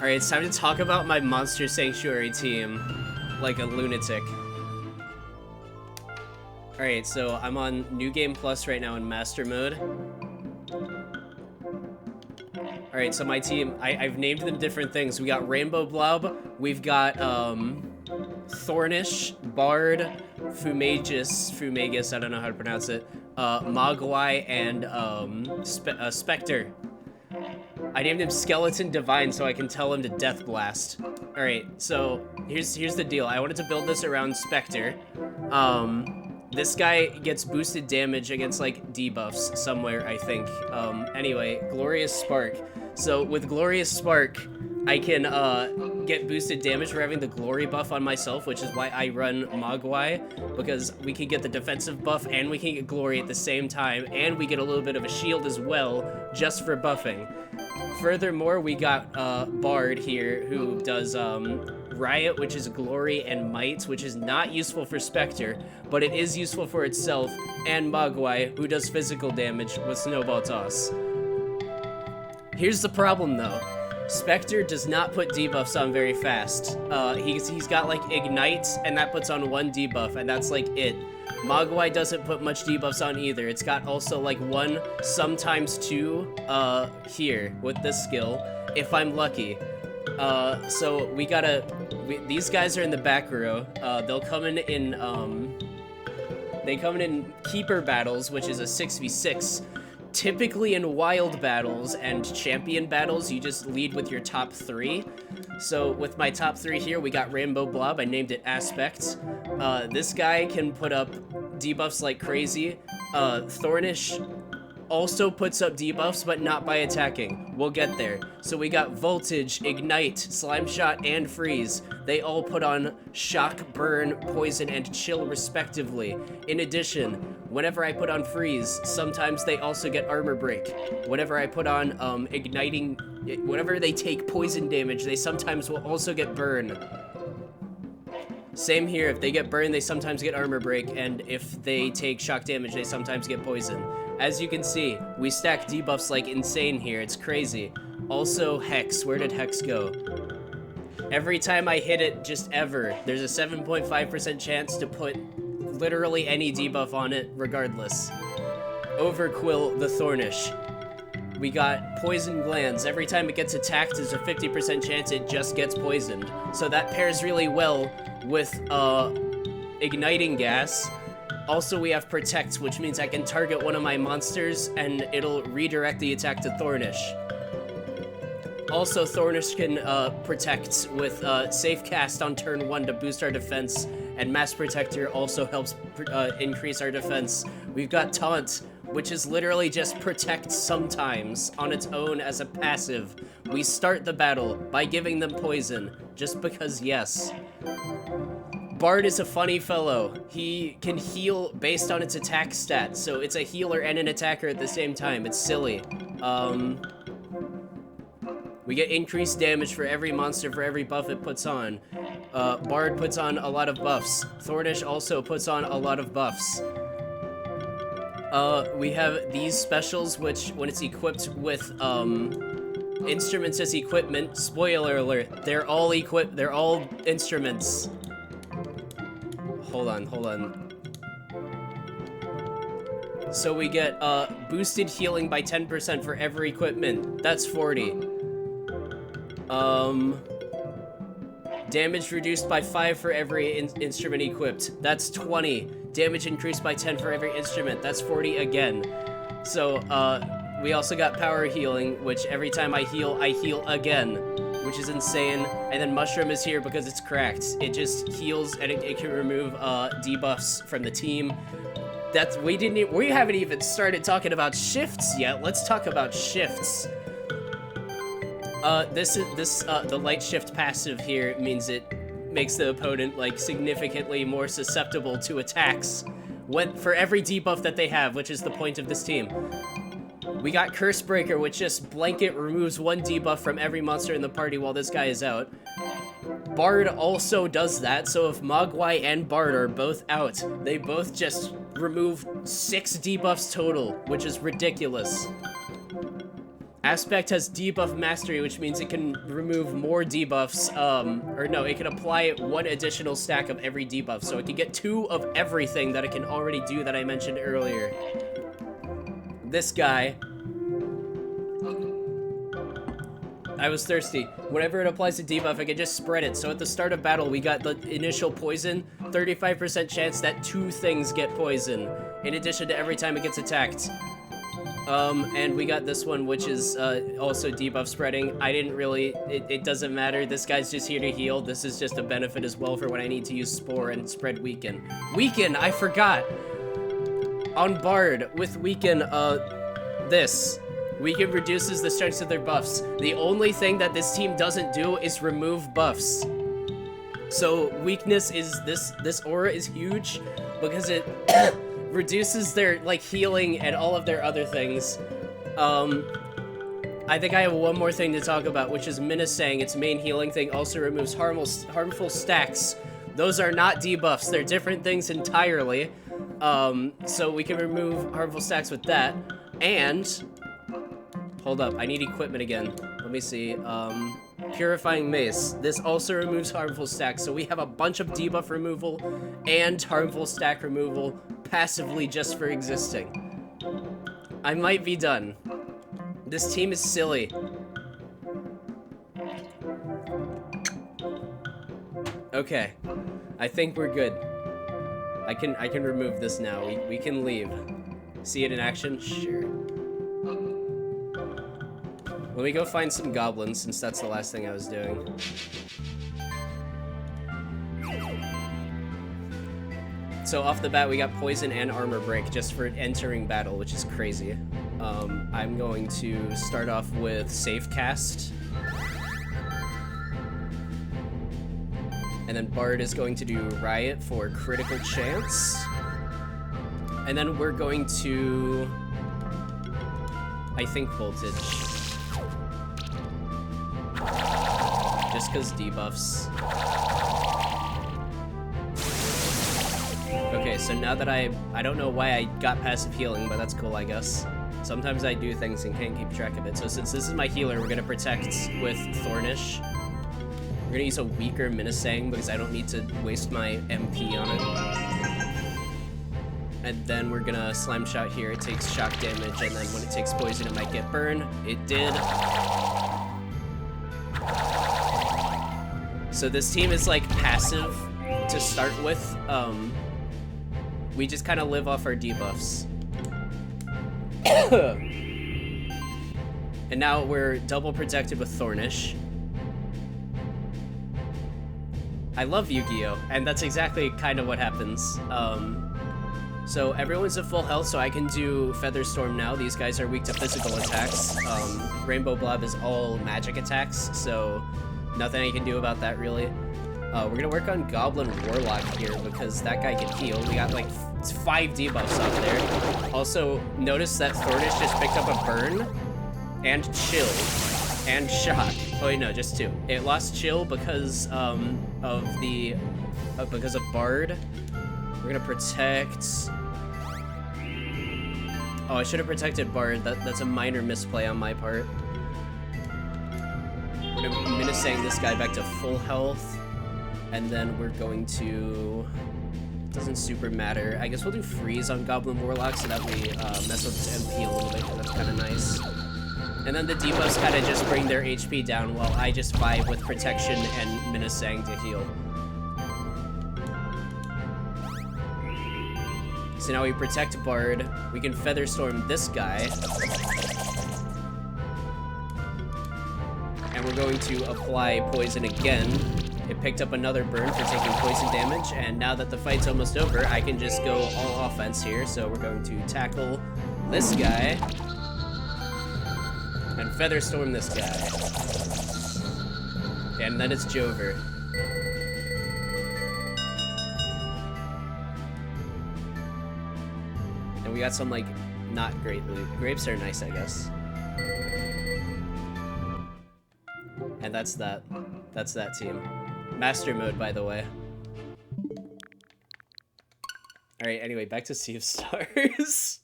Alright, it's time to talk about my Monster Sanctuary team like a lunatic. Alright, so I'm on New Game Plus right now in Master Mode. Alright, so my team, I've named them different things. We got Rainbow Blob, we've got Thornish, Bard, Fumagus, I don't know how to pronounce it, Mogwai, and Spectre. I named him Skeleton Divine so I can tell him to Death Blast. Alright, so here's the deal. I wanted to build this around Spectre. This guy gets boosted damage against like debuffs somewhere, I think. Anyway, Glorious Spark. So with Glorious Spark, I can get boosted damage for having the glory buff on myself, which is why I run Mogwai, because we can get the defensive buff and we can get glory at the same time, and we get a little bit of a shield as well, just for buffing. Furthermore, we got Bard here, who does Riot, which is glory, and Might, which is not useful for Spectre, but it is useful for itself, and Mogwai, who does physical damage with Snowball Toss. Here's the problem, though. Spectre does not put debuffs on very fast. He's got, like, Ignite, and that puts on 1 debuff, and that's, like, it. Mogwai doesn't put much debuffs on either. It's got also, like, 1, sometimes 2, here, with this skill, if I'm lucky. So we gotta... these guys are in the back row. They'll come in, they come in Keeper battles, which is a 6v6. Typically in wild battles and champion battles, you just lead with your top 3. So with my top 3 here, we got Rainbow Blob. I named it Aspect. This guy can put up debuffs like crazy. Thornish also puts up debuffs, but not by attacking. We'll get there. So we got Voltage, Ignite, Slime Shot, and Freeze. They all put on Shock, Burn, Poison, and Chill respectively. In addition, whenever I put on Freeze, sometimes they also get Armor Break. Whenever I put on Igniting, whenever they take Poison damage, they sometimes will also get Burn. Same here, if they get Burn, they sometimes get Armor Break, and if they take Shock damage, they sometimes get Poison. As you can see, we stack debuffs like insane here, it's crazy. Also, Hex, where did Hex go? Every time I hit it, just ever, there's a 7.5% chance to put literally any debuff on it, regardless. Overquill the Thornish. We got Poison Glands. Every time it gets attacked, there's a 50% chance it just gets poisoned. So that pairs really well with Igniting Gas. Also, we have Protect, which means I can target one of my monsters and it'll redirect the attack to Thornish. Also, Thornish can protect with Safe Cast on turn 1 to boost our defense, and Mass Protector also helps increase our defense. We've got Taunt, which is literally just protect sometimes on its own as a passive. We start the battle by giving them poison, just because yes. Bard is a funny fellow. He can heal based on its attack stat, so it's a healer and an attacker at the same time. It's silly. We get increased damage for every monster for every buff it puts on. Bard puts on a lot of buffs. Thornish also puts on a lot of buffs. We have these specials, which when it's equipped with instruments as equipment, spoiler alert, they're all instruments. Hold on. So we get boosted healing by 10% for every equipment. That's 40. Damage reduced by 5 for every instrument equipped. That's 20. Damage increased by 10 for every instrument. That's 40 again. So, we also got power healing, which every time I heal again, which is insane. And then Mushroom is here because it's cracked. It just heals and it can remove debuffs from the team. We haven't even started talking about shifts yet. Let's talk about shifts. The light shift passive here means it makes the opponent like significantly more susceptible to attacks for every debuff that they have, which is the point of this team. We got Curse Breaker, which just blanket removes 1 debuff from every monster in the party while this guy is out. Bard also does that, so if Mogwai and Bard are both out, they both just remove 6 debuffs total, which is ridiculous. Aspect has debuff mastery, which means it can remove more debuffs, or no, it can apply one additional stack of every debuff, so it can get 2 of everything that it can already do that I mentioned earlier. This guy. I was thirsty. Whenever it applies a debuff, I can just spread it. So at the start of battle, we got the initial poison, 35% chance that 2 things get poison, in addition to every time it gets attacked. And we got this one, which is also debuff spreading. I didn't really, it doesn't matter. This guy's just here to heal. This is just a benefit as well for when I need to use Spore and spread Weaken. Weaken, I forgot! On Bard, with Weaken, this. Weaken reduces the strength of their buffs. The only thing that this team doesn't do is remove buffs. So weakness is, this aura is huge because it reduces their, like, healing and all of their other things. I think I have one more thing to talk about, which is Menacing. Its main healing thing also removes harmful stacks. Those are not debuffs. They're different things entirely. So we can remove harmful stacks with that. And, hold up, I need equipment again. Let me see. Purifying Mace. This also removes harmful stacks. So we have a bunch of debuff removal and harmful stack removal passively just for existing. I might be done. This team is silly. Okay. I think we're good. I can remove this now. We can leave. See it in action? Sure. Let me go find some goblins, since that's the last thing I was doing. So off the bat, we got poison and armor break just for entering battle, which is crazy. I'm going to start off with safe cast. And then Bard is going to do Riot for critical chance. And then we're going to, I think, Voltage. Just because debuffs. Okay, so now that I don't know why I got passive healing, but that's cool, I guess. Sometimes I do things and can't keep track of it. So since this is my healer, we're gonna protect with Thornish. We're gonna use a weaker Menacing because I don't need to waste my MP on it. And then we're gonna Slime Shot here. It takes shock damage, and then when it takes poison, it might get burn. It did. So this team is like passive to start with. We just kind of live off our debuffs. And now we're double protected with Thornish. I love Yu-Gi-Oh! And that's exactly kind of what happens. So everyone's at full health, so I can do Featherstorm now. These guys are weak to physical attacks. Rainbow Blob is all magic attacks, so nothing I can do about that, really. We're gonna work on Goblin Warlock here because that guy can heal. We got like 5 debuffs up there. Also, notice that Thornish just picked up a burn and chill and shock. Oh wait, no, just 2. It lost chill because because of Bard. We're gonna protect. Oh, I should have protected Bard. That's a minor misplay on my part. We're gonna Menacing this guy back to full health. And then we're going to, doesn't super matter. I guess we'll do Freeze on Goblin Warlock so that we mess with his MP a little bit, because that's kind of nice. And then the debuffs kind of just bring their HP down while I just vibe with Protection and Menacing to heal. So now we protect Bard. We can Featherstorm this guy. And we're going to apply Poison again. It picked up another burn for taking poison damage, and now that the fight's almost over, I can just go all offense here. So we're going to tackle this guy and Featherstorm this guy. And then it's Jover. And we got some, like, not great loot. Grapes are nice, I guess. And that's that. That's that team. Master mode, by the way. Alright, anyway, back to Sea of Stars.